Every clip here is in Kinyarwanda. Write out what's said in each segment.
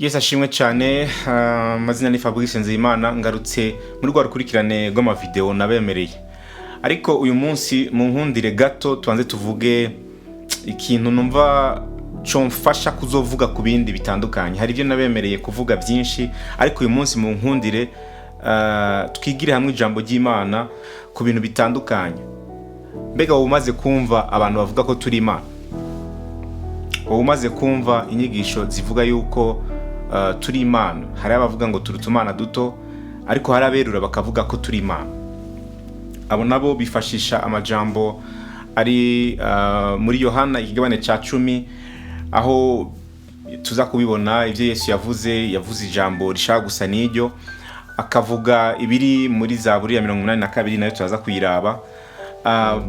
Yes ashimwe cyane mazina ni Fabrice Nzeyimana ngarutse muri rwa rukurikirane rw'ama video nabemereye. Ariko uyu munsi mu nkundire gato tuanze tuvuge ikintu numva cyo mfasha kuzovuga ku bindi bitandukanye. Hari ibyo nabemereye kuvuga byinshi ariko uyu munsi mu nkundire twigire hamwe ijambo ry'Imana ku bintu bitandukanye. Mbega umaze kumva abantu bavuga ko turi Imana? Umaze kumva inyigisho zivuga yuko turi Imana? Hari abavuga ngo turutumana duto ariko hari aberura bakavuga ko turi Imana. Abo nabo bifashisha amajambo ari muri Yohana ikigabane ca 10 aho tuza kubibona ivyo Yesu yavuze ijambo rishaka gusa n'iryo, akavuga ibiri muri Zaburi ya 82 nayo tuzaza kuyiraba.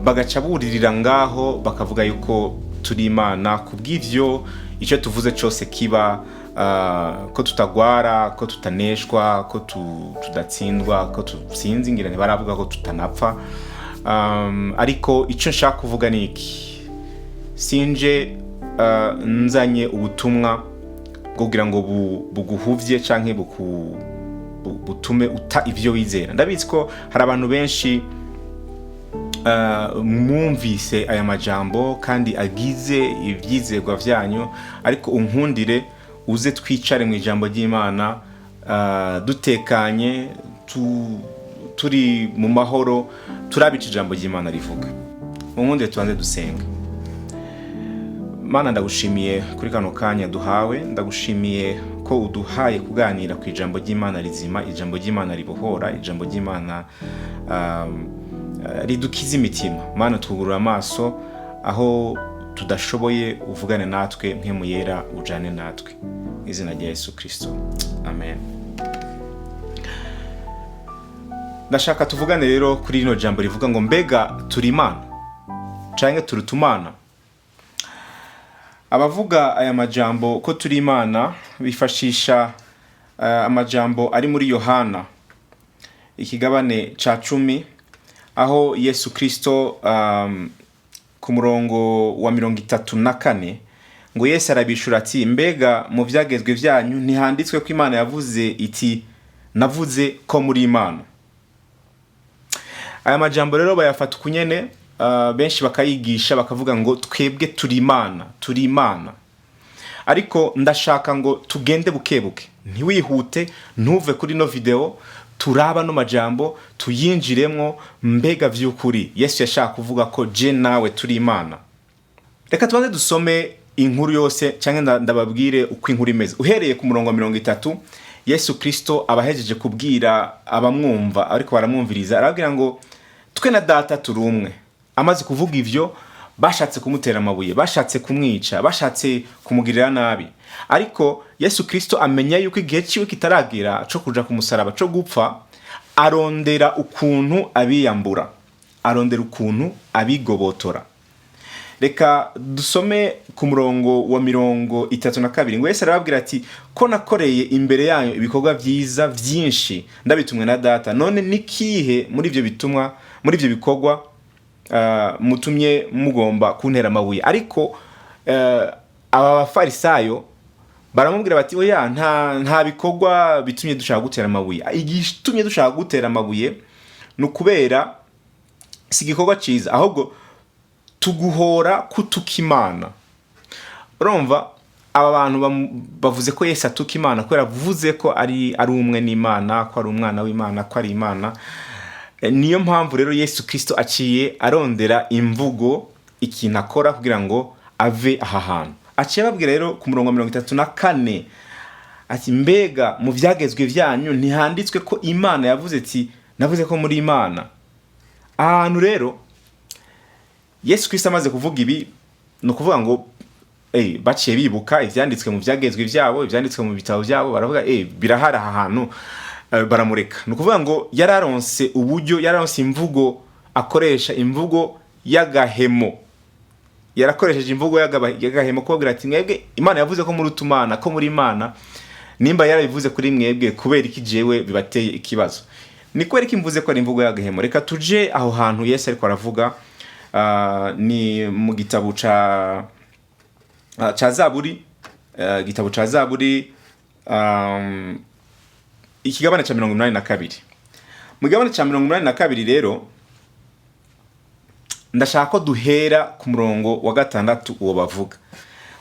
Bagaca buririra ngaho bakavuga yuko turi Imana kubw'ivyo icyo tuvuze cyose kiba, ko tutagwara, ko tutaneshwa, ko tudatsindwa, ko tusinzi ngira baravuga ko tutanapfa. Ariko icyo nshaka kuvuga ni iki: sinje nzanye ubutumwa bwo kugira ngo buguhuvye canke butume uta ivyo wizera. Ndabizi ko hari abantu benshi mwumvise aya majambo kandi agize ivyizerwa vyanyu, ariko unkundire uze twicare mu ijambo ry'Imana dutekanye, turi mu mahoro, turabica ijambo ry'Imana rivuga. Unkundire tuanze dusenga. Mana, ndagushimiye kuri kano kanya duhawe, ndagushimiye ko uduhaye kuganira ku ijambo ry'Imana rizima, ijambo ry'Imana ribohora, ijambo ry'Imana ridukiza imitima. Mana, twugurura amaso aho tudashoboye, uvugane natwe nk'emu yera, ujane natwe izina rya Yesu Kristo, amen. Ndashaka tuvugane rero kuri rino jambo rivuga ngo mbega turi Imana canke turutumana. Abavuga aya majambo ko turi Imana bifashisha amajambo ari muri Yohana ikigabane ca 10 aho Yesu Kristo ku murongo wa 34 ngo Yesu arabishura ati, mbega mu vyagezwe vyanyu ntihanditswe ko Imana yavuze iti navuze ko muri Imana. Aya majambo rero bayafata kunyene, benshi bakayigisha bakavuga ngo twebwe turi Imana, turi Imana. Ariko ndashaka ngo tugende bukebuke, ntiwihute, ntuve kuri no video, turaba no majambo tuyinjiremwo. Mbega vy'ukuri Yesu yashaka kuvuga ko je nawe turi Imana? Reka tubanze dusome inkuru yose canke ndababwire uko inkuru imeze. Uhereye ku murongo wa 30, Yesu Kristo abahejeje kubwira abamwumva ariko baramwumviriza, arabwira ngo twe na data turi umwe. Amaze kuvuga ivyo, bashatse kumutera amabuye, bashatse kumwica, bashatse kumugirira nabi. Ariko Yesu Kristo amenya yuko igihe ciwe kitaragira cyo kuja ku musaraba, cyo gupfa. Arondera ukuntu abiyambura, arondera ukuntu abigobotora. Reka dusome ku murongo wa 32 ngo Yesu arababwira ati, ko nakoreye imbere yanyu ibikorwa vyiza vyinshi ndabitumwe na data, none nikihe muri ivyo bitumwa, muri ivyo bikorwa mutumye mugomba kuntera amabuye? Ariko aba bafarisayo baramubwira bati, oya, nta bikorwa bitumye dushaka gutera amabuye. Igitumye dushaka gutera amabuye nukubera si igikorwa ciza, ahubwo tuguhora kutuka Imana. Urumva aba bantu bavuze ko Yesu atuka Imana kubera avuze ko ari umwe n'Imana, ko ari umwana w'Imana, ko ari Imana. Niyo mpamvu rero Yesu Kristo aciye arondera imvugo ikintu akora kugira ngo ave aha hantu. Aciye babwira rero ku murongo wa 34 ati, mbega mu vyagezwe vyanyu ntihanditswe ko Imana yavuze ati navuze ko muri Imana? Ahantu rero Yesu Kristo amaze kuvuga ibi, no kuvuga ngo baciye bibuka ivyanditswe mu vyagezwe vyabo, ivyanditswe mu bitabo vyabo, baravuga birahara aha hantu, baramureka. No kuvuga ngo yararonse uburyo, yararonse imvugo akoresha, imvugo y'agahemo. Yarakoresheje imvugo y'agahemo kubabwira ati, mwebwe Imana yavuze ko muri utumana, ko muri Imana. Nimba yarabivuze kuri mwebwe, kubera iki jewe bibateye ikibazo? Ni kubera iki mvuze ko ari imvugo y'agahemo? Reka tuje aho hantu Yesu ariko aravuga, ni mu gitabo ca Zaburi, gitabo ca Zaburi ikigabane cya 82. Mu kigabane cya 82 rero ndashaka ko duhera ku murongo wa 6 uwo bavuga.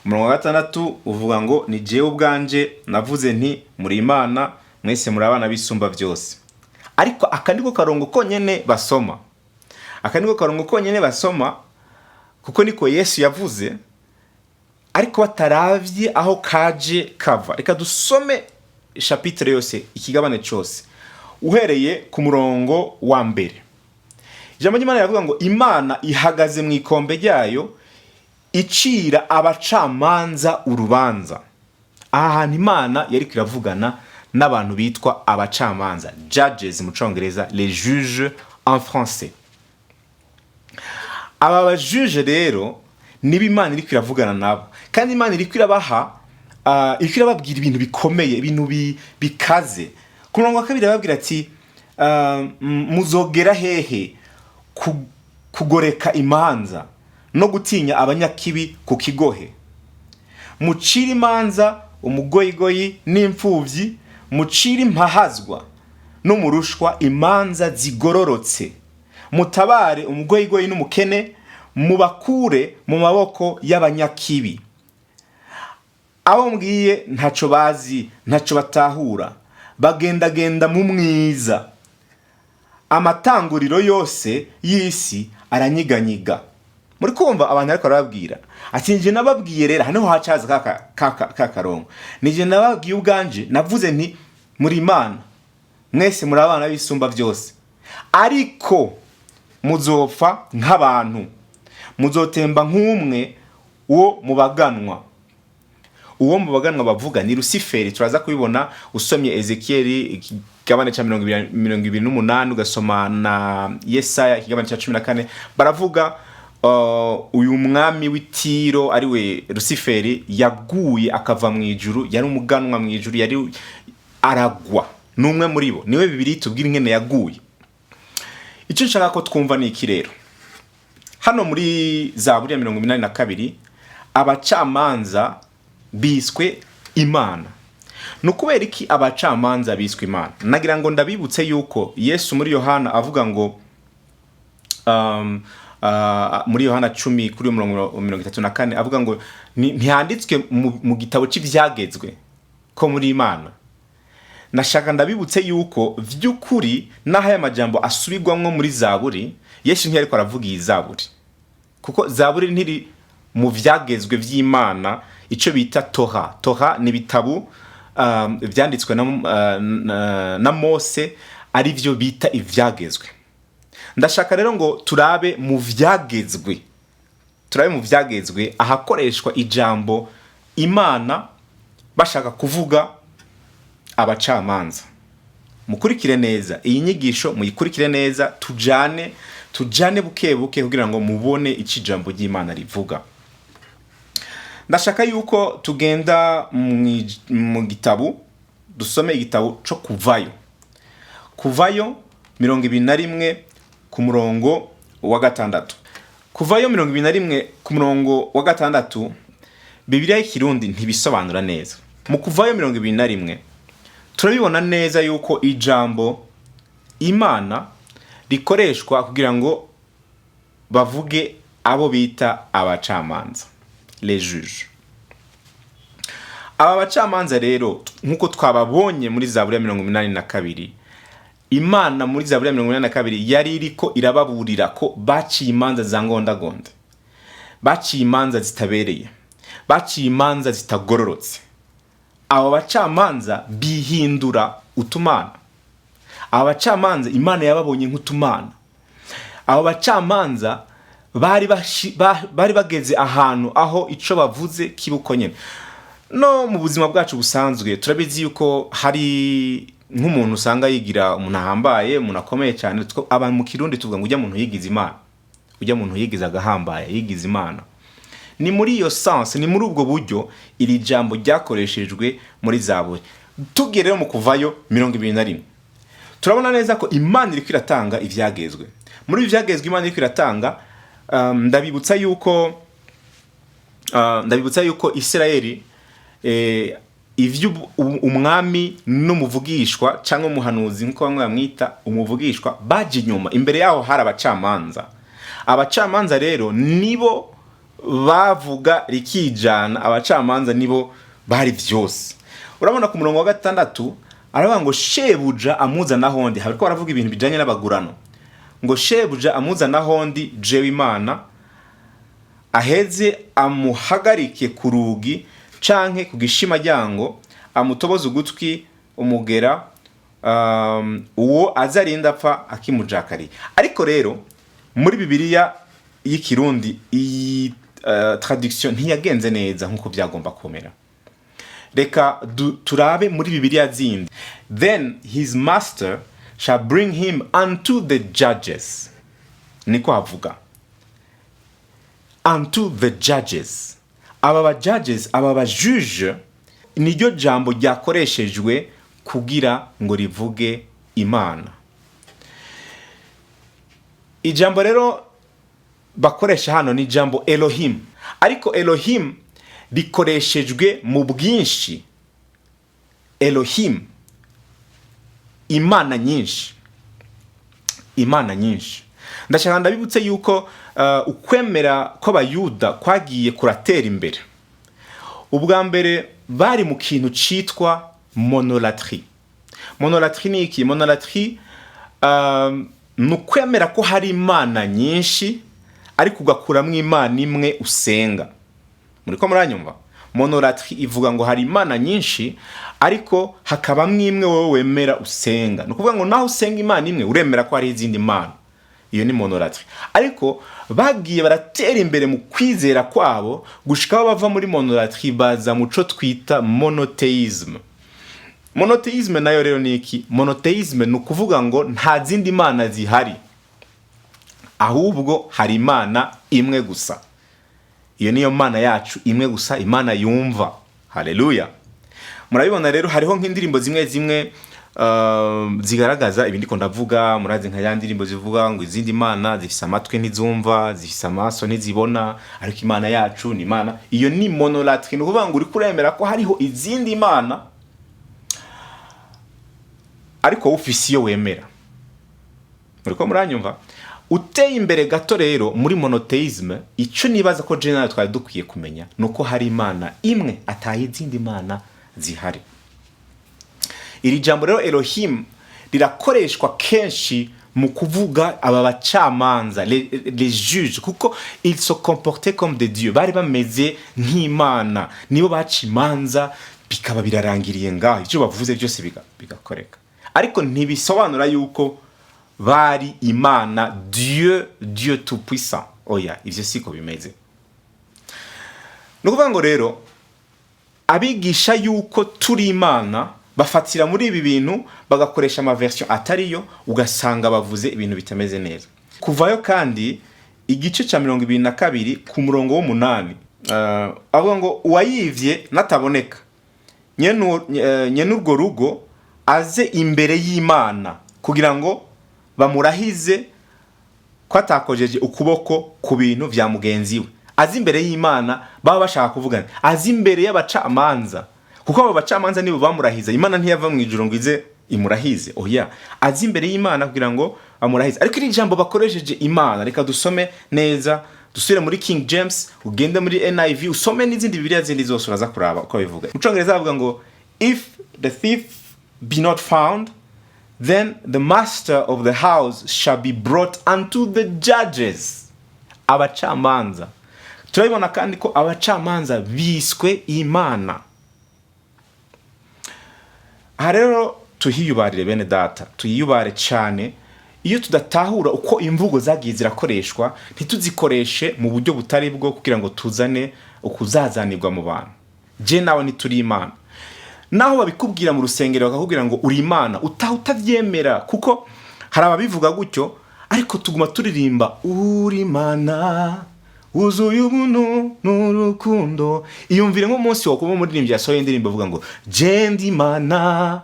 Umurongo wa 6 uvuga ngo ni jewe ubwanje navuze nti muri Imana mwese muri abana bisumba byose. Ariko akandiko karongo konyene basoma. Akandiko karongo konyene basoma kuko niko Yesu yavuze, ariko bataravye aho kaje kava. Reka dusome chapitre yose, ikigabane cyose uhereye ku murongo wa mbere. Ijambo ry'Imana yavuga ngo Imana ihagaze mu ikombe ryayo icira abacamanza urubanza. Aha hantu Imana yari kiravugana n'abantu bitwa abacamanza, judges mu Congereza, les juges en français. Aba bajuge rero niba Imana iri kiravugana nabo, kandi Imana iri kwirabaha iri kirababwira ibintu bikomeye, ibintu bikaze. Ku murongo wa 2 babwira ati muzogera hehe kugoreka imanza no gutinya abanyakibi ku kigohe, mucira imanza umugoyigoyi n'imfuvyi, mucira impahazwa n'umurushwa imanza zigororotse, mutabare umugoyigoyi n'umukene, mubakure mu maboko y'abanyakibi. Abo mbwiye ntaco bazi, ntaco batahura, bagendagenda mu mwiza, amatanguriro yose y'isi aranyiganyiga. Muri kumva abantu ariko arababwira ati nje nababwiye rero, hano hacaza kakarongo, nije nababwiye ubwanje navuze nti muri Imana mwese muri abana bisumba byose, ariko muzopfa nk'abantu, muzotemba nk'umwe wo mubaganwa. Uwo mubaganwa bavuga ni Luciferi. Turaza kubibona usomye Ezekieli ikigabane cya 28, ugasoma na Yesaya ikigabane cya 14. Baravuga uyu mwami w'Itiro ari we Luciferi yaguye akava mu ijuru, yari umuganwa mu ijuru, yari aragwa. Numwe muri bo niwe Bibiliya tubwira ingene yaguye. Icyo nshaka ko twumva ni iki rero. Hano muri Zaburi ya 82 abacamanza biswe Imana. Nukubera iki abacamanza biswe Imana? Nagira ngo ndabibutse yuko Yesu muri Yohana avuga ngo muri Yohana 10:34 avuga ngo ntiyanditswe mu gitabo cy'ivyagezwe ko muri Imana. Nashaka ndabibutse yuko vy'ukuri naho aya majambo asubirwamwo muri Zaburi, Yesu ntiyariko aravuga iyi Zaburi, kuko Zaburi ntiri mu vyagezwe vy'Imana, ico bita Torah. Torah ni bitabu vyanditswe na Mose, ari byo bita ivyagezwe. Ndashaka rero ngo turabe mu vyagezwe, ahakoreshwa ijambo Imana bashaka kuvuga abacamanza. Mukurikire neza iyi nyigisho, muyikurikire neza, tujane bukebuke kugira ngo mubone iki jambo ry'Imana rivuga. Ndashaka yuko tugenda mu gitabu, dusome igitabo cyo Kuvayo 21 ku murongo wa 6. Kuvayo 21 ku murongo wa 6, Bibiliya y'Ikirundi ntibisobanura neza. Mu Kuvayo 21 turabibona neza yuko ijambo Imana rikoreshwa kugira ngo bavuge abo bita abacamanza, les juges. Aba bacamanza rero nkuko twababonye muri Zaburi ya 82, Imana muri Zaburi ya 82 yari iriko irababurira ko baciye imanza za ngondagonda, baciye imanza zitabereye, baciye imanza zitagororotse. Aba bacamanza bihindura utumana. Aba bacamanza Imana yababonye nk'utumana. Aba bacamanza bari bageze ahantu aho ico bavuze kibuko nyene. No mu buzima bwacu busanzwe turabizi yuko hari nk'umuntu usanga yigira umuntu ahambaye, umuntu akomeye cyane. Abantu mu Kirundi tuvuga ngo ujya muntu yigiza Imana, ujya muntu yigiza agahambaye, yigiza Imana. Ni muri iyo sense, ni muri ubwo buryo iri jambo ryakoreshejwe muri Zaburi. Tugiye rero mu Kuvayo 21, turabona neza ko Imana iri kwiratanga ivyagezwe. Muri ivyagezwe Imana iri kwiratanga, ndabibutsa yuko Isirayeli ivyo umwami n'umuvugishwa cyangwa umuhanuzi nko bamwe bamwita umuvugishwa baje inyuma. Imbere yaho hari abacamanza rero nibo bavuga rikijana, abacamanza nibo bari vyose. Urabona ku murongo wa 6 aravuga ngo shebuja amuza nahondi, hariko baravuga ibintu bijanye n'abagurano, ngo shebuja amuza nahondi jewe Imana aheze amuhagarike ku rugi canke ku gishima ryango, amutoboza ugutwi umugera, uwo azarinda apfa akimujakari. Ariko rero muri Bibiliya y'ikirundi iyi traduction ntiyagenze neza nkuko byagomba kumera. Reka turabe muri Bibiliya zindi. Then his master shall bring him unto the judges. Niko havuga. Unto the judges. Aba judges, aba juge niryo jambo ryakoreshejwe kugira ngo rivuge Imana. Ijambo rero bakoresha hano ni jambo Elohim. Ariko Elohim rikoreshejwe mu bwinshi. Elohim, Imana nyinshi. Imana nyinshi. Ndashaka ndabibutse yuko ukwemera kw'abayuda kwagiye kuratera imbere. Ubwa mbere bari mu kintu citwa monolatrie. Monolatrie ni iki? Monolatrie nukwemera ko hari Imana nyinshi ariko ugakuramwo Imana imwe usenga. Muriko muranyumva? Monolatrie ivuga ngo hari Imana nyinshi ariko hakabamwe imwe wowe wemera usenga. Nukuvuga ngo naho usenga Imana imwe uremera ko hari izindi Imana. Iyo ni monolatrie. Ariko bagiye baratera imbere mu kwizera kwabo gushikaho bava muri monolatrie baza muco twita monotheisme. Monotheisme nayo rero ni iki? Monotheisme ni ukuvuga ngo nta zindi Imana zihari, ahubwo hari Imana imwe gusa. Iyo niyo Mana yacu imwe gusa, Imana yumva. Haleluya. Murabibona rero hariho nk'indirimbo zimwe zigaragaza ibindi ko ndavuga. Murazi nka ya ndirimbo zivuga ngo izindi Mana zifise amatwi ntizumva, zifise amaso ntizibona, ariko Imana yacu ni Imana. Iyo ni monolatrie. Ni ukuvuga ngo uri kuremera ko hariho izindi Mana ariko ufise iyo wemera. Muriko muranyumva? Uteye imbere gato rero muri monotheisme, ico nibaza ko je nayo twari dukwiye kumenya nuko hari Imana imwe ataye izindi Mana zihari. Iri jambo rero Elohim rirakoreshwa kenshi mu kuvuga aba bacamanza, les juges, kuko ils se comportaient comme des dieux. Bari bameze nk'Imana, nibo baca imanza bikaba birarangiriye ngaho, icyo bavuze byose bigakoreka. Ariko ntibisobanura yuko bari Imana, Dieu tout puissant. Oya, ivyo siko bimeze. Nukuvuga ngo rero abigisha yuko turi Imana bafatira muri ibi bintu bagakoresha ama version atariyo, ugasanga bavuze ibintu bitameze neza. Kuvayo kandi igice ca 22 ku murongo w'8 avuga ngo uwayivye nataboneka nyenurwo rugo aze imbere y'Imana kugira ngo bamurahize ko atakojeje ukuboko ku bintu vya mugenzi we. Azi imbere y'Imana baba bashaka kuvugana, azi imbere y'abacamanza, kuko abo bacamanza nibo bamurahiza. Imana ntiyava mu ijuru ngo ize imurahize. Oya, azi imbere y'Imana kugira ngo amurahize. Ariko iri jambo bakoresheje Imana, reka dusome neza, dusubire muri King James, ugende muri NIV, usome n'izindi Bibiliya zindi zose uraza kuraba uko bivuga. Mu Cyongereza bavuga ngo if the thief be not found, then the master of the house shall be brought unto the judges. Abacamanza. Turabibona kandi ko abacamanza biswe Imana. Aha rero tuhiyubarire bene data, tuyiyubare cyane. Iyo tudatahura uko imvugo zagiye zirakoreshwa, ntituzikoreshe mu buryo butari bwo kugira ngo tuzane ukuzazanirwa mu bantu. Je nawe nituri Imana. Naho babikubwira mu rusengero bakakubwira ngo uri Imana, utavyemera, kuko hari ababivuga gutyo, ariko tuguma turirimba uri Imana uzuye ubuntu n'urukundo. Iyumvire nk'umunsi wo kuba umuririmbyi yasohoye indirimbo avuga ngo je ndi Imana,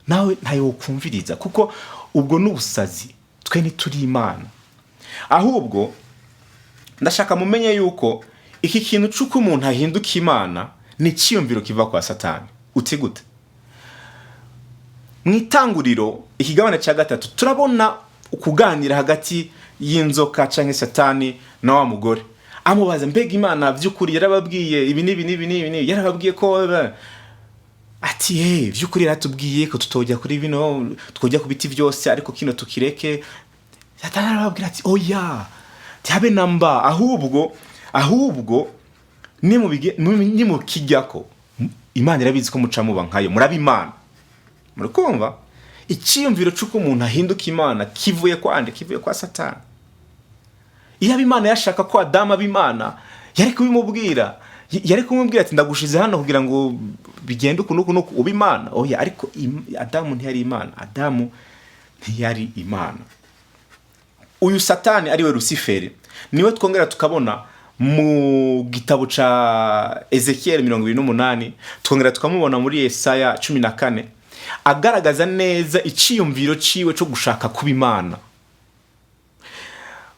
nawe ntayo ukumviriza, kuko ubwo n'ubusazi. Twe ntituri Imana. Ahubwo ndashaka mumenye yuko iki kintu cy'uko umuntu ahinduka Imana ni cyiyumviro kiva kwa Satani. uti gute? Mu itanguriro ikigabane cya 3 turabona ukuganira hagati y'inzoka canke satani na wa mugore. Amubaza mbega Imana by'ukuri yarababwiye ibi nibi yarababwiye ko ati by'ukuri yaratubwiye ko tutojya kuri bino twojya ku biti byose ariko kino tukireke. Satani arababwira ati oya tihabe namba, ahubwo ni mu kijyako Imana irabizi ko muca muba nkayo muraba Imana. Murakumva icyiyumviro cy'uko umuntu ahinduka Imana kivuye kwa Satani. Iyo Imana yashaka ko Adamu aba Imana yari kubimubwira, yari kumubwira ati ndagushize hano kugira ngo bigende ukuntu uba Imana. Oya, ariko Adamu ntiyari Imana. Adamu ntiyari Imana. Uyu Satani ari we Luciferi niwe twongera tukabona mu gitabo ca Ezekiel 28, twongera tukamubona muri Yesaya 14 agaragaza neza iciyumviro ciwe cyo gushaka kuba Imana.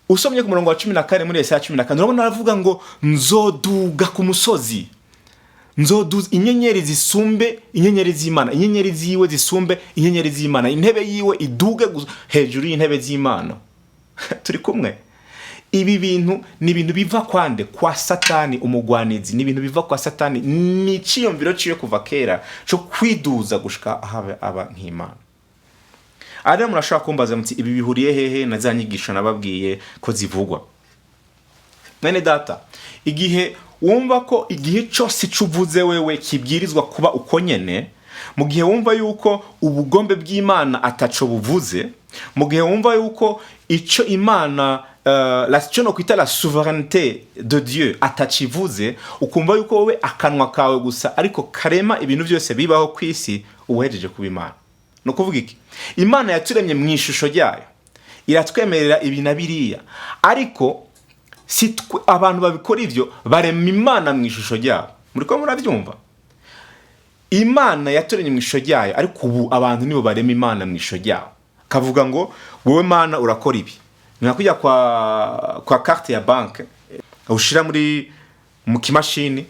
Usomye ku murongo wa 14 muri Yesaya 14 urabona aravuga ngo nzoduga ku musozi, nzoduza inyenyeri zisumbe inyenyeri z'Imana, inyenyeri ziwe zisumbe inyenyeri z'Imana, intebe yiwe iduge hejuru y'intebe z'Imana. Turi kumwe? Ibi bintu ni ibintu biva kwande kwa Satani umugwanizi, ni ibintu biva kwa Satani, ni ciyumviro ciye kuva kera cyo kwiduza gushika aba nk'Imana. Ari murashaka kumbaza muti ibi bihuriye hehe na za nyigisho nababwiye ko zivugwa. Mwene data, igihe wumva ko igihe cyose cuvuze wewe kibwirizwa kuba uko nyene, mu gihe wumva yuko ubugombe bw'Imana ataco buvuze, mu gihe wumva yuko ico Imana no kwita la souveraineté de Dieu atacivuze, ukumva yuko wowe akanwa kawe gusa ariko karema ibintu byose bibaho kwisi, uwejeje kuba Imana. No kuvuga iki? Imana yaturemye mu ishusho ryayo, iratwemerera ibi na biriya, ariko si abantu babikora ivyo barema Imana mu ishusho ryayo. Muriko murabyumva? Imana yaturemye mu ishusho ryayo, ariko ubu abantu nibo barema Imana mu ishusho ryayo. Kavuga ngo wowe Mana urakora ibi. Nakujya kwa carte ya banke ushira mu kimashini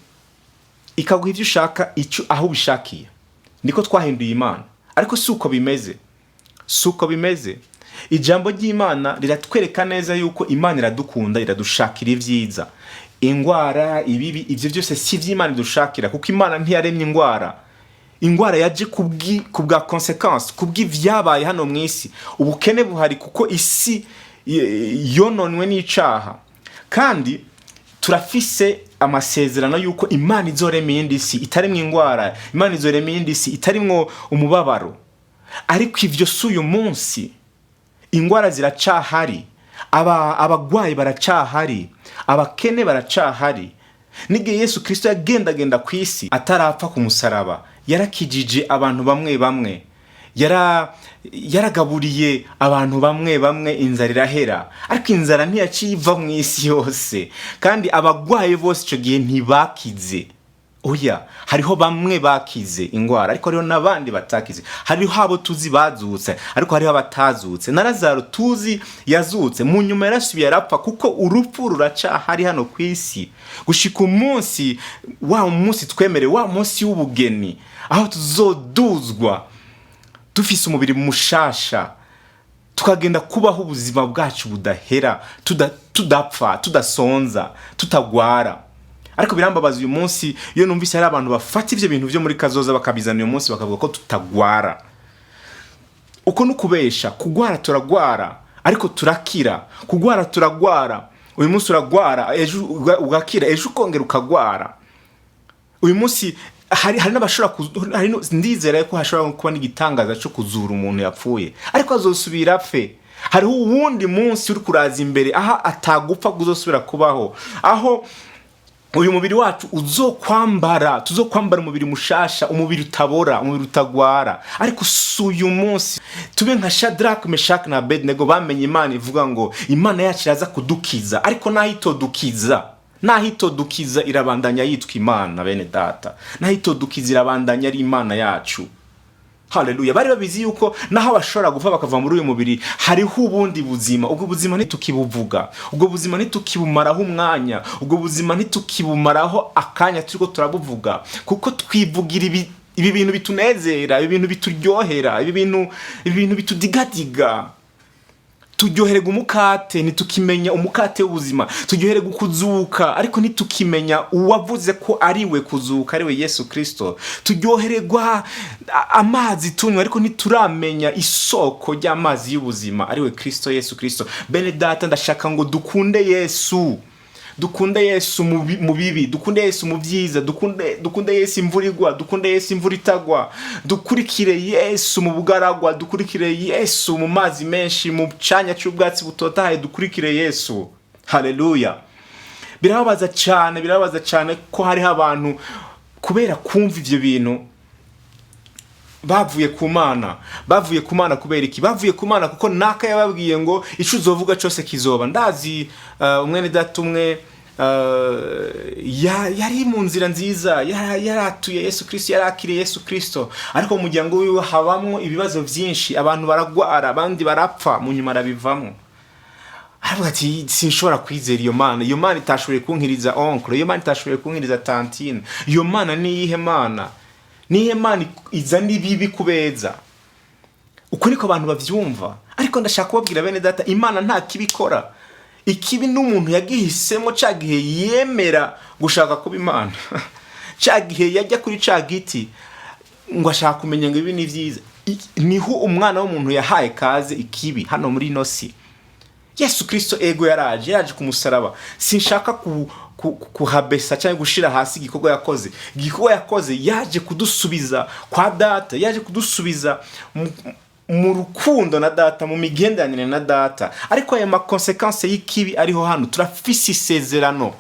ikaguha ivyo ushaka icyo aho ubishakiye. Niko twahinduye Imana, ariko suko bimeze. Ijambo ry'Imana riratwereka neza yuko Imana iradukunda, iradushakira ivyiza. Ingwara ibibi ivyo byose si vy'Imana idushakira, kuko Imana ntiyaremye ingwara yaje kubwa consequence kubw'ivyabaye hano mwisi. Ubukene buhari kuko isi yononwe n'icaha, kandi turafise amasezerano yuko Imana izorema iyindi si itarimo ingwara, Imana izorema iyindi si itarimo umubabaro. Ariko ivyo suyu munsi ingwara ziracahari, abagwayi baracahari, abakene baracahari. Nige Yesu Kristo yagendagenda kwisi atarapfa ku musaraba, yarakijije abantu bamwe, yaragaburiye abantu bamwe, inzara irahera. Ariko inzara ntiyaciva mu isi yose, kandi abagwaye bose ico gihe ntibakize. Oya, hariho bamwe bakize ingwara, ariko hariho nabandi batakize. Hariho abo tuzi bazutse, ariko hariho abatazutse. Na Lazaro tuzi yazutse, mu nyuma yarasubiye arapfa, kuko urupfu ruracahari hano kwisi gushika umunsi wa munsi twemere, wa munsi w'ubugeni, aho tuzoduzwa dufise umubiri mushasha, tukagenda kubaho ubuzima bwacu budahera, tudapfa, tudasonza, tutagwara. Ariko birambabaza uyu munsi iyo numvise hari abantu bafata ivyo bintu byo muri kazoza bakabizana uyu munsi bakavuga ko tutagwara. Uko nukubesha, kugwara turagwara ariko turakira. Kugwara turagwara, uyu munsi uragwara, ejo ugakira, ejo ukongera ukagwara. Uyu munsi hari n'abashobora ndizera ko hashobora kuba n'igitangaza cyo kuzura umuntu yapfuye, ariko azosubira apfe. Hariho uwundi munsi uri kuraza imbere aha atagupfa kuzosubira kubaho, aho uyu mubiri wacu tuzokwambara umubiri mushasha, umubiri utabora, umubiri utagwara. Ariko suyu munsi tube nka Shadrach, Meshach na Abednego bamenye Imana ivuga ngo Imana yacu iraza kudukiza, ariko nahitodukiza irabandanya yitwa Imana. Bene data, nahitodukiza irabandanya ari Imana yacu. Haleluya. Bari babizi yuko naho bashobora gupfa bakava muri uyu mubiri hariho ubundi buzima. Ubwo buzima ntitukibuvuga, ubwo buzima ntitukibumaraho umwanya, ubwo buzima ntitukibumaraho akanya turiko turabuvuga, kuko twivugira ibi bintu bitunezera, ibi bintu bituryohera, ibi bintu bitudigadiga. Turyoherega umukate, nitukimenya umukate w'ubuzima. Turyoherega kuzuka, ariko nitukimenya uwavuze ko ari we kuzuka, ari we Yesu Kristo. Turyoherega amazi tunywa, ariko nituramenya isoko ry'amazi y'ubuzima, ari we Kristo, Yesu Kristo. Bene data, ndashaka ngo dukunde Yesu. Dukunde Yesu mu bibi, dukunde Yesu mu byiza, dukunde Yesu imvura igwa, dukunde Yesu imvura itagwa, dukurikire Yesu mu bugaragwa, dukurikire Yesu mu mazi menshi, mu canya cy'ubwatsi butotahaye, dukurikire Yesu. Haleluya. Birababaza cyane ko hariho abantu kubera kumva ivyo bintu bavuye ku Mana kubera iki? Bavuye ku Mana kuko naka yababwiye ngo ico uzovuga cyose kizoba. Ndazi umwene datumwe yari mu nzira nziza, yaratuye Yesu Kristo, yarakiriye Yesu Kristo, ariko mu muryango wiwe habamwo ibibazo byinshi, abantu baragwara, abandi barapfa, mu nyuma arabivamo. Aravuga ati sinshobora kwizera iyo Mana itashoboye kunkiriza oncle, iyo Mana itashoboye kunkiriza tantine, iyo Mana niyihe Mana? Nihe Mana izana ibibi kubeza? Uko niko abantu bavyumva. Ariko ndashaka kubabwira bene data, Imana nta kibikora. Ikibi n'umuntu yagihisemo cagihe yemera gushaka kuba Imana. Cagihe yajya kuri cagiti ngo ashaka kumenya ngo ibi ni vyiza. Niho umwana w'umuntu yahaye kaze ikibi hano muri nosi. Yesu Kristo ego yaraje kumusaraba. Sinshaka kuhabesa cyangwa gushira hasi igikorwa yakoze. Yaje kudusubiza kwa data, yaje kudusubiza mu rukundo na data, mu migenderanire na data. Ariko aya makonsekanse y'ikibi ariho hano, turafise isezerano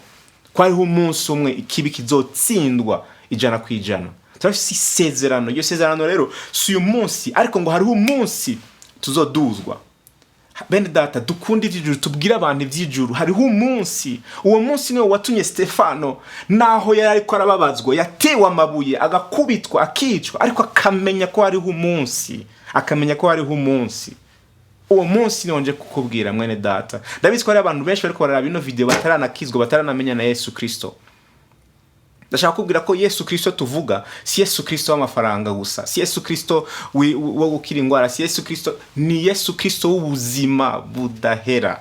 ko hariho umunsi umwe ikibi kizotsindwa 100%. Turafise isezerano. Iyo sezerano rero si uyu munsi, ariko ngo hariho umunsi tuzoduzwa. Bene data, dukunde ivy'ijuru, tubwire abantu ivy'ijuru. Hariho umunsi, uwo munsi niwo watumye Stefano naho yari ariko arababazwa, yatewe amabuye, agakubitwa, akicwa, ariko akamenya ko hariho umunsi, uwo munsi niwo nje kukubwira mwene data. Ndabizi ko hari abantu benshi bariko bararaba ino video bataranakizwa, bataranamenya na Yesu Kristo. Ndashaka kubwira ko Yesu Kristo tuvuga si Yesu Kristo w'amafaranga gusa, si Yesu Kristo wo gukira ingwara, si Yesu Kristo, ni Yesu Kristo w'ubuzima budahera.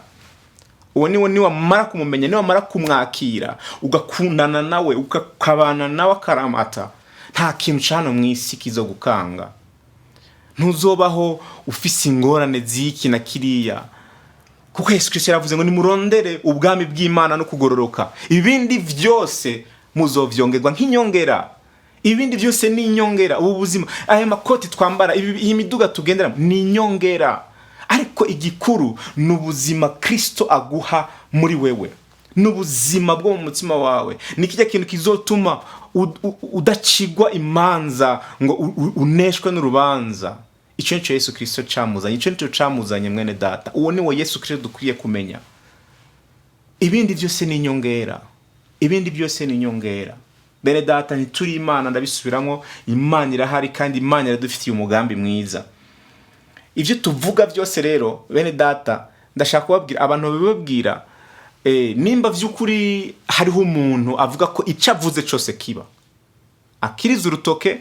Uwo ni wamara kumumenya, ni wamara kumwakira, ugakundana nawe, ukabana nawe akaramata, nta kintu cyano mwisi kizo gukanga. Ntuzobaho ufise ingorane ziki na kiriya, kuko Yesu Kristo yaravuze ngo nimurondere ubwami bw'Imana no kugororoka, ibindi vyose muzovyongerwa nk'inyongera. Ibindi byose ni inyongera. Ubu buzima, aya makoti twambara, iyi miduga tugendera ni inyongera. Ariko igikuru n'ubuzima Kristo aguha muri wewe, n'ubuzima bwo mu mutima wawe. Nikijya kintu kizotuma udacigwa imanza ngo uneshwe n'urubanza. Ico nico Yesu Kristo camuzanye, ico nico camuzanye mwene data. Uwo ni wo Yesu Kristo dukwiye kumenya. Ibindi byose ni inyongera. Bene data, ntituri Imana, ndabisubiramo, Imana irahari kandi Imana iradufitiye umugambi mwiza. Ivyo tuvuga byose rero bene data, ndashaka kubabwira abantu babibabwira, nimba vy'ukuri hariho umuntu avuga ko icavuze cyose kiba, akiriza urutoke,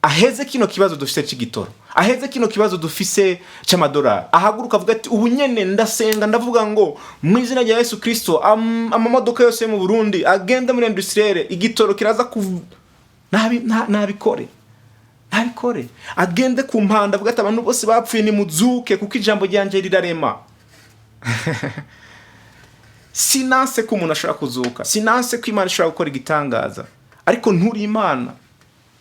aheze kino kibazo dufise c'igitoro, aheze kino kibazo dufise c'amadolari, ahaguruka avuga ati ubu nyene ndasenga, ndavuga ngo mu izina rya Yesu Kristo amamodoka yose mu Burundi agenda muri industrielle, igitoro kiraza nabikore. Agende ku mpanda avuga ati abantu bose bapfuye ni muzuke kuko ijambo ryanje rirarema. Sinanse ko umuntu ashobora kuzuka, sinanse ko Imana ishobora gukora igitangaza, ariko nturi Imana.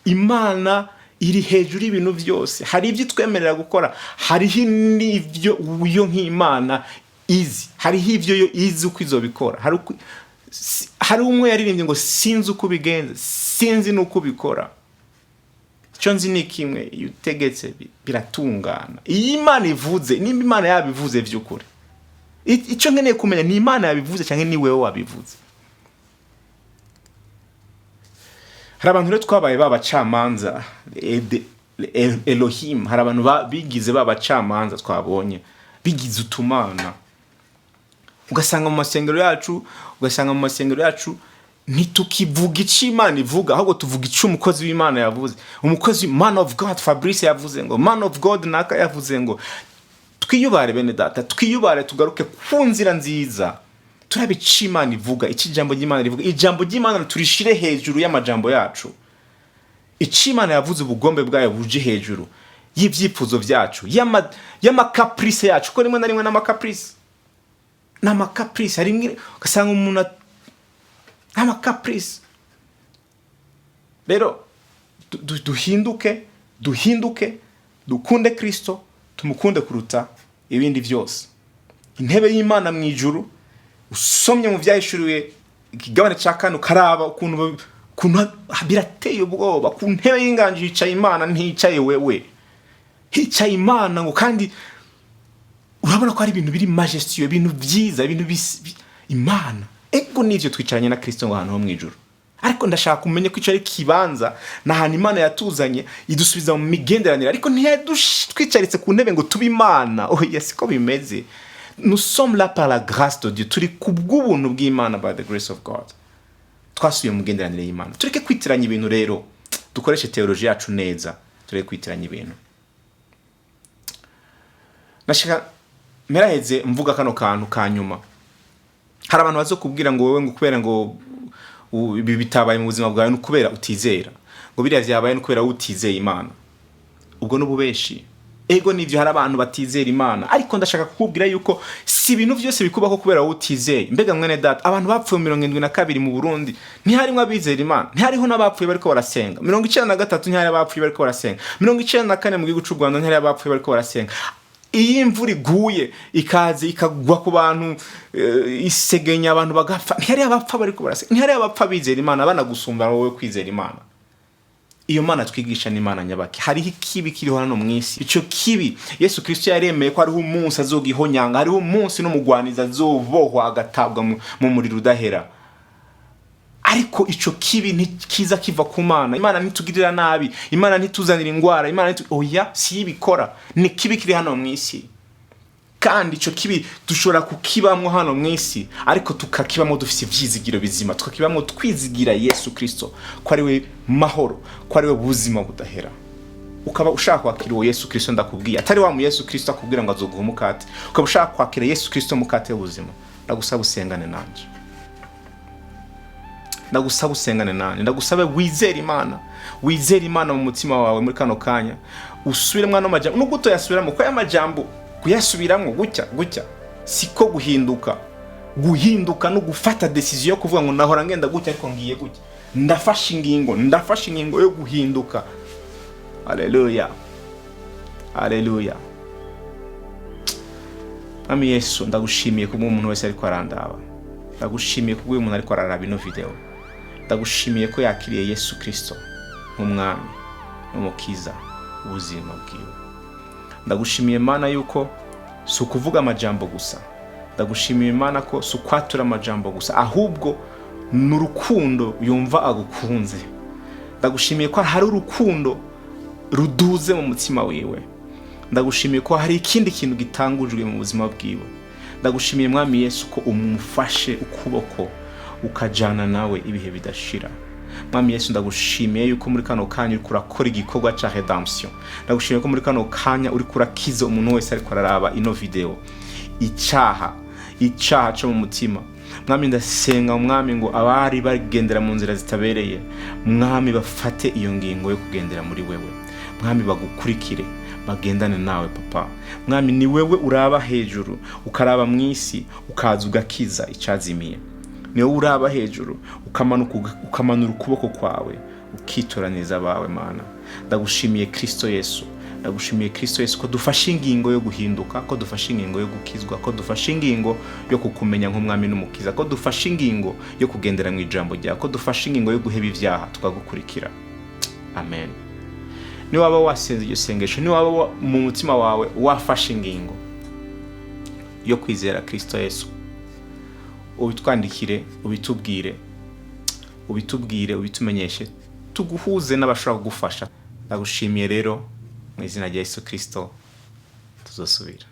Imana iri hejuru y'ibintu byose. Hari ibyo twemerera gukora, hariho n'ivyo uyo nk'Imana izi, hariho ivyo yo izi uko izobikora. Hari umwe yaririmbye ngo sinzi uko bigenze, sinzi nuko bikora. Icyo nzi ni kimwe, iyo utegetse biratungana. Iyi Imana ivuze, nimba Imana yabivuze vy'ukuri, icyo nkeneye kumenya ni Imana yabivuze cyangwa ni wewe wabivuze. Hari abantu rero twabaye babacamanza, Elohim, hari abantu bigize babacamanza, twabonye bigize utumana. Ugasanga mu masengero yacu ntitukivuga icyo Imana ivuga, ahubwo tuvuga icyo umukozi w'Imana yavuze. Umukozi man of God Fabrice yavuze ngo, man of God naka yavuze ngo. Twiyubare bene data, twiyubare tugaruke ku nzira nziza. Turabe icyo Imana ivuga, icyo ijambo ry'Imana rivuga. Ijambo ry'Imana turishire hejuru y'amajambo yacu. Icyo Imana yavuze ubugombe bwayo buje hejuru y'ibyifuzo byacu, y'amakaprice yacu. Ko rimwe na rimwe n'amakaprice. N'amakaprice harimwe ugasanga umuntu n'amakaprice. Rero duhinduke, dukunde Kristo, tumukunde kuruta ibindi byose. Intebe y'Imana mu ijuru, usomye mu byahishuriwe ikigabane cya kane karaba ukuntu birateye ubwoba. Ku ntebe y'inganji hicaye Imana, ntihicaye wewe, hicaye Imana ngo, kandi urabona ko ari ibintu biri majestueux, ibintu byiza, ibintu Imana. Ego nivyo twicaranye na Kristo ngo ahantu ho mu ijuru. Ariko ndashaka kumenye ko icyo ari kibanza n'ahantu Imana yatuzanye idusubiza mu migenderanire, ariko ntiyadutwicaritse ku ntebe ngo tube Imana. Oya, siko bimeze. Nous sommes là par la grâce de Dieu. Turi kubw'ubuntu bw'Imana, by the grace of God. Twasubiye mu migenderanire y'Imana. Tureke kwitiranya ibintu rero. Dukoreshe theology yacu neza. Tureke kwitiranya ibintu. Nashaka meraheze mvuga kano kantu kanyuma. Hari abantu bazo kubwira ngo wowe ngo kubera ngo ibi bitabaye mu buzima bwawe no kubera utizera. Ngo biriya byabaye no kubera utizeye Imana. Ubwo n'ububeshi. Ego nivyo hari abantu batizera Imana, ariko ndashaka kukubwira yuko si ibintu byose bikubaho kubera utizeye. Mbega mwene data, abantu bapfuye 72 mu Burundi ntiharimo abizera Imana, ntihariho n'abapfuye bariko barasenga. 93 ntihari abapfuye bariko barasenga. 94 mu gihugu cy'u Rwanda ntihari abapfuye bariko barasenga. Iyi imvura iguye ikaze ikagwa ku bantu isegenya abantu bagapfa, ntihari abapfa bariko barasenga, ntihari abapfa bizera Imana banagusumba wowe kwizera Imana. Iyo Mana twigisha ni Imana nyabaki. Hariho ikibi kiriho hano mu isi. Ico kibi Yesu Kristo yaremeye ko hariho umunsi azogihonyanga, hariho umunsi n'umugwaniza azobohwa agatabwa mu muriro udahera. Ariko ico kibi ntikiza kiva ku Mana. Imana ntitugirira nabi, Imana ntituzanira ingwara, Imana oya, si ibikora. Ni kibi kiri hano mu isi. Kandi ico kibi dushobora kukibamwo hano mu isi, ariko tukakibamwo dufise ivyizigiro bizima. Tukakibamwo twizigira Yesu Kristo ko ari we mahoro, ko ari we buzima budahera. Ukaba ushaka kwakira uwo Yesu Kristo ndakubwiye, atari wa mu Yesu Kristo akubwira ngo azoguha umukate. Ukaba ushaka kwakira Yesu Kristo mukate w'ubuzima. Ndagusaba usengane nanje. Ndagusaba usengane nanje. Ndagusaba wizere Imana. Wizere Imana mu mutima wawe muri kano kanya. Usubiremwa no majambo. Nubwo utoyasubiramo ko y'amajambo kuyasubiramwo gutya siko guhinduka no gufata decision yo kuvuga ngo nahora ngenda gutya ariko ngiye gutya. Ndafashe ingingo yo guhinduka. Haleluya. Ami Yesu, ndagushimiye kubwo umuntu wese ariko arandaba. Ndagushimiye kubwo umuntu ariko araraba ino video. Ndagushimiye ko yakiriye Yesu Kristo nk'umwami n'umukiza ubuzima bwiwe. Ndagushimiye Imana yuko si ukuvuga amajambo gusa. Ndagushimiye Imana ko si ukwatura amajambo gusa, ahubwo n'urukundo yumva agukunze. Ndagushimiye ko hari urukundo ruduze mu mutima wiwe. Ndagushimiye ko hari ikindi kintu gitangujwe mu buzima bwiwe. Ndagushimiye Mwami Yesu ko umufashe ukuboko ukajana nawe ibihe bidashira. Mwami Yesu, ndagushimiye yuko muri kano kanya uri kurakora igikorwa ca redemption. Ndagushimiye ko muri kano kanya uri kurakiza umuntu wese ariko araraba ino video icyaha cyo mu mutima. Mwami, ndasenga Mwami ngo abari bagendera mu nzira zitabereye, Mwami bafate iyo ngingo yo kugendera muri wewe. Mwami bagukurikire, bagendane nawe Papa. Mwami, ni wewe uraba hejuru ukaraba mu isi ukaza ugakiza icyazimiye. Ni wowe uraba hejuru ukamanura ukuboko kwawe ukitoraniza abawe Mana. Ndagushimiye Kristo Yesu. Ndagushimiye Kristo Yesu ko dufashe ingingo yo guhinduka, ko dufashe ingingo yo gukizwa, ko dufashe ingingo yo kukumenya nk'umwami n'umukiza, ko dufashe ingingo yo kugendera mu ijambo ryawe, ko dufashe ingingo yo guheba ibyaha tukagukurikira. Amen. Ni waba wasenze iryo sengesho, ni waba mu mutima wawe wafashe ingingo yo kwizera Kristo Yesu, ubitwandikire, ubitumenyeshe, tuguhuze n'abashaka kugufasha. Ndagushimiye rero mu izina rya Yesu Kristo, tuzosubira.